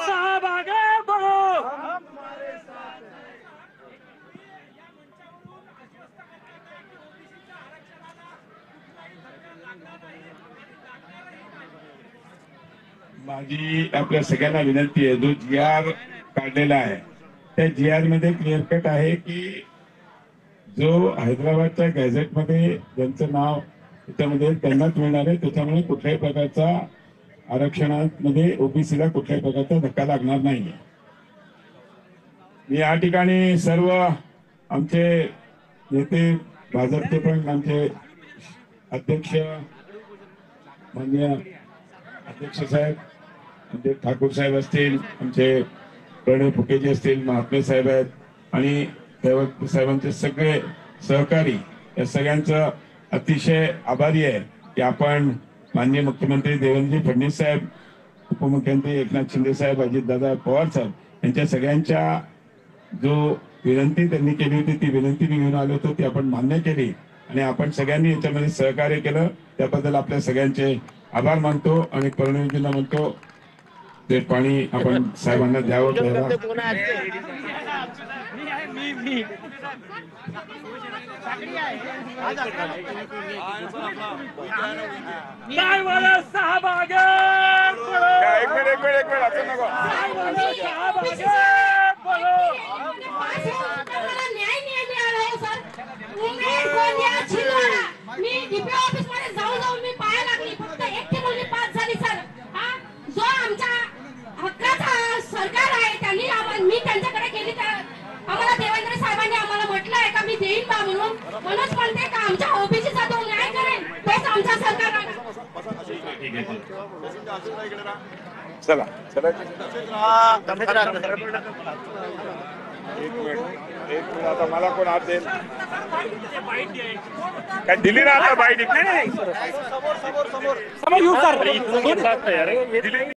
साहब आगे बढ़ो। माझी आपल्या सगळ्यांना विनंती आहे, जो GR काढलेला आहे त्या GR मध्ये क्लिअर कट आहे की जो हैदराबादच्या गॅझेटमध्ये ज्यांचं नाव त्याच्यामध्ये त्यांनाच मिळणार आहे, त्याच्यामुळे कुठल्याही प्रकारचा आरक्षणामध्ये ओबीसीला कुठल्याही प्रकारचा धक्का लागणार नाही. मी या ठिकाणी सर्व आमचे नेते, भाजपचे पण आमचे अध्यक्ष माननीय अध्यक्ष साहेब, आमचे ठाकूर साहेब असतील, आमचे प्रणय फुकेजी असतील, महात्मे साहेब आहेत आणि साहेबांचे सगळे सहकारी, या सगळ्यांचं अतिशय आभारी आहे की आपण माननीय मुख्यमंत्री देवेंद्र फडणवीस साहेब, उपमुख्यमंत्री एकनाथ शिंदे साहेब, अजितदादा पवार साहेब यांच्या सगळ्यांच्या जो विनंती त्यांनी केली होती ती विनंती मी घेऊन आलो होतो, ती आपण मान्य केली आणि आपण सगळ्यांनी याच्यामध्ये सहकार्य केलं, त्याबद्दल आपल्या सगळ्यांचे आभार मानतो आणि प्रणवजींना म्हणतो ते पाणी आपण साहेबांना द्यावं. साहब आगे बढ़ो। एक मिनिट असं नको. साहब आगे बढ़ो। न्याय मिळाला हो सर. गोंदिया छिंदवाडा मी डीपी ऑफिस मध्ये जाऊन मी पाया लागली, फक्त एकटी मुलगी पास झाली सर. हा जो आमच्या हक्काचा सरकार आहे त्यांनी मी त्यांच्याकडे गेली तर आम्हाला देवेंद्र साहेबांनी आम्हाला म्हटलंय का मी देईन बा म्हणून म्हणते का आमच्या ओबीसीचा तो न्याय करेल तोच आमचा सरकार आहे. चला चला एक मिनिट आता मला कोण हात देईल काय दिली ना आता बाईट. समोर येऊ सर.